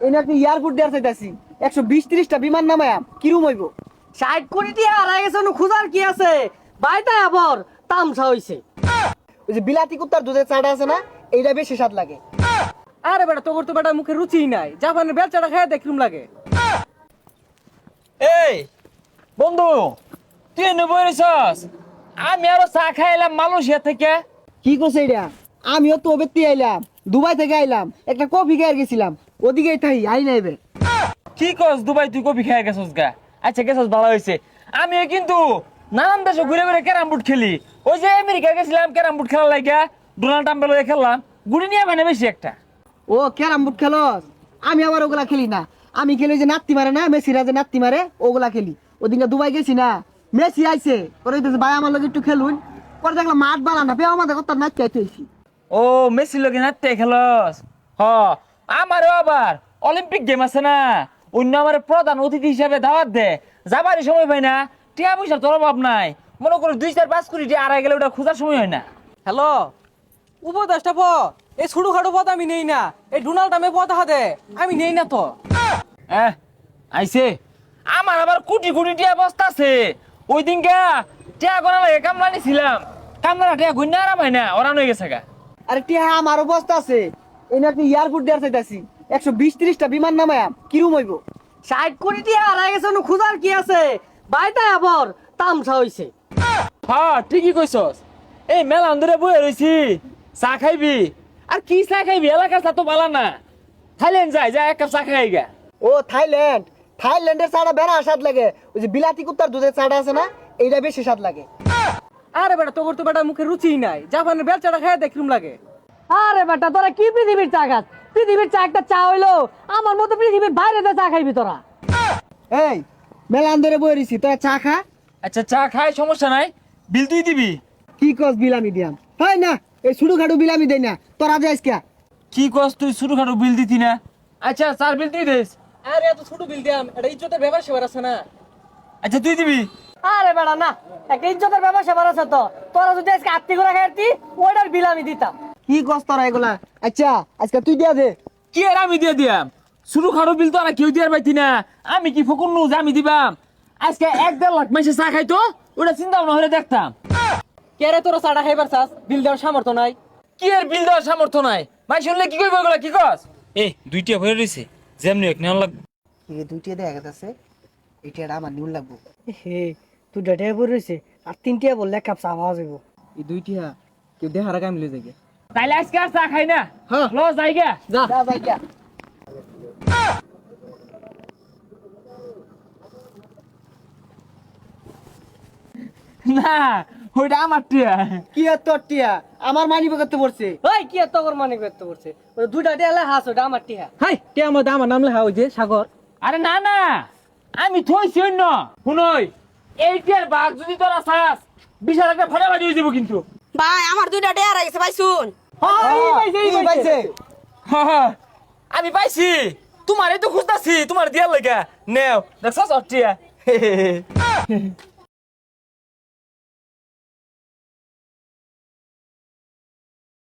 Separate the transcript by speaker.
Speaker 1: এই একটা এয়ারপোর্ট দেওয়ার চাইতাছি 120-30টা বিমান নামায়া কিরম হইব?
Speaker 2: 60 কোটি টাকা হারাই গেছে, খুঁজার কি আছে? বাইতা আবার তামসা হইছে।
Speaker 1: ওই যে বিলাতি কুত্তার দুধের চাটা আছে না, এইটা বেশি স্বাদ লাগে।
Speaker 3: আরে বেটা তোর তো বেটা মুখে রুচি নাই, জাপানের বেলচাটা খেয়ে দেখলুম লাগে।
Speaker 4: এই বন্ধু, তুই এনে বইরেছস? আমি আরো চা খাইলাম মালয়েশিয়া থেকে।
Speaker 1: কি করছে এটা? আমিও তো বেত্তি আইলাম, দুবাই থেকে আইলাম, একটা কফি খেয়ে গেছিলাম, ওদিকেই থাই আই না এবার।
Speaker 4: কি কস দুবাই তুই কফি খেয়ে গেছস গা? আচ্ছা গেছস ভালো হয়েছে। আমিও কিন্তু নানান দেশে ঘুরে ঘুরে ক্যারাম বোর্ড খেলি। ওই যে আমেরিকা গেছিলাম ক্যারাম বোর্ড খেলার লাগা, ডোনাল্ড ট্রাম্পের লগে খেললাম, গুড়ি নিয়ে মানে বেশি একটা।
Speaker 1: ও ক্যারাম বোর্ড খেলস? আমি আবার ওগুলা খেলি না, আমি খেলি ওই যে নাত্তি মারে না, মেসিরা যে নাত্তি মারে ওগুলা খেলি। ওদিনকে দুবাই গেছি না, মেসি আইছে করে দিতেছে ভাই আমার লগে একটু খেলুন, পরে দেখলাম মাঠ বালা না, পেয়ে আমাদের কথা নাচ চাইতেছি।
Speaker 4: ও মেসির লগে নাচতে খেলস? হ, আমারও আবার অলিম্পিক গেম আছে না, অন্য আমার প্রধান অতিথি হিসাবে দাওয়াত দে, যাবারই সময় পাই না, টিয়া পয়সার তোর অভাব নাই। মনে করো 2-4-5 কোটি টিয়া আড়াই গেলে ওটা খোঁজার সময় হয় না।
Speaker 3: হ্যালো, উপদেশটা পদ, এই ছোটখাটো পদ আমি নেই না, এই ডোনাল্ড ট্রাম্পের পদ হাতে আমি নেই না তো।
Speaker 4: আইছে আমার আবার কোটি কোটি টিয়া বস্তা আছে। ওই দিন গা টিয়া গোনা লাগে কামলা নিছিলাম, কামলা টিয়া গুন্না আরাম হয় না, ওরান হয়ে গেছে গা।
Speaker 1: আরে টিয়া আমার অবস্থা আছে, এই একটা এয়ারপোর্ট দেওয়ার চাইতাছি 120-30টা বিমান নামায়া কিরম হইব?
Speaker 2: 60 কোটি টাকা হারাই গেছে, খুঁজার কি আছে? বাইতা আবার তামসা হইছে।
Speaker 4: হ্যাঁ ঠিকই কইছস। এই মেলা ধরে বয়ে রইছি, চা খাইবি? আর কি চা খাইবি? এলাকার চা তো বালা না। থাইল্যান্ড যাই এক কাপ চা খাই গা।
Speaker 1: ও থাইল্যান্ড, থাইল্যান্ডের চাটা বেড়া স্বাদ লাগে। ওই যে বিলাতি কুত্তার দুধের চাটা আছে না, এইটা বেশি স্বাদ লাগে।
Speaker 3: আরে বেটা তোর তো বেটা মুখে রুচি নাই, জাপানের বেলচাটা খেয়ে দেখলুম লাগে।
Speaker 2: আরে বেটা তোরা কি পৃথিবীর চা খাস? পৃথিবীর চা একটা চা হইলো, আমার মতো পৃথিবীর বাইরে তো চা খাইবি তোরা।
Speaker 1: এই মেলা ধরে বয়ে রইছি, তোরা চা খা।
Speaker 4: আচ্ছা চা খাই, সমস্যা নাই, বিল তুই দিবি।
Speaker 1: কি কস বিলামি দিয়াম? হয় না, এই ছোট খাটো বিলামি দেয় না, তোরা যাইস কে?
Speaker 4: কি কস তুই ছোটখাটো বিল দিতি না? আচ্ছা চার বিল তুই দিস।
Speaker 3: আরে এত ছোট বিল দিয়াম, এটা ইজ্জতের ব্যাপার সেবার আছে না।
Speaker 4: আচ্ছা তুই দিবি।
Speaker 2: আরে বেটা না, একটা ইজ্জতের ব্যবসা বার আছে তো, তোরা যদি আজকে আত্মি করে খাইতি ওইটার বিল আমি দিতাম।
Speaker 1: কি কস তোরা এগুলা? আচ্ছা আজকে তুই দিয়া দে।
Speaker 4: কি আর আমি দিয়ে দিয়াম? ছোটখাটো বিল তো আর কেউ দিয়ার পাইতি না, আমি কি ফকুন নু যে আমি দিবাম? আজকে 1-1.5 লাখ মাসে চা খাইতো, ওটা চিন্তা ভাবনা হলে দেখতাম।
Speaker 3: কে রে তোরা চাটা খাইবার চাস? বিল দেওয়ার সামর্থ্য নাই।
Speaker 4: কি আর বিল দেওয়ার সামর্থ্য নাই? মাই শুনলে কি কইব এগুলা? কি কস? এই দুইটা ভরে রইছে, যেমনি এক নেওয়া লাগবে।
Speaker 1: এই দুইটা দেখা গেছে, এটা আমার নিউল লাগবো।
Speaker 2: হে তুই ডেটে পড়ে রয়েছে, আর 3টা বললে এক কাপ চা পাওয়া যাবো।
Speaker 3: এই দুইটা কেউ দেখার আগে আমি লই যাই।
Speaker 4: তাইলে আজকে আর চা খাই না,
Speaker 1: হ্যাঁ।
Speaker 4: ল যাইগা।
Speaker 1: যা ভাইয়া।
Speaker 4: না ওইটা আমার টিয়া।
Speaker 1: কি আর তোর টিয়া? আমার মানি করতে পড়ছে।
Speaker 2: ওই কি এত করে মানে করতে করছে? ওই দুইটা দেয়ালে হাস, ওটা আমার টিহা।
Speaker 3: হাই কে আমার নাম লেখা ওই যে সাগর।
Speaker 4: আরে না না, আমি থইছি অন্য। শুনই, এই টিয়ার বাঘ যদি তোরা চাস, বিশাল একটা ফাটাফাটি হয়ে যাবো কিন্তু।
Speaker 5: ভাই আমার দুইটা ডেয়ার গেছে ভাই শুন।
Speaker 1: এই পাইছে।
Speaker 4: আমি পাইছি, তোমারই তো খুঁজতাছি, তোমার দিয়ার লেগা নেও দেখছস টিয়া।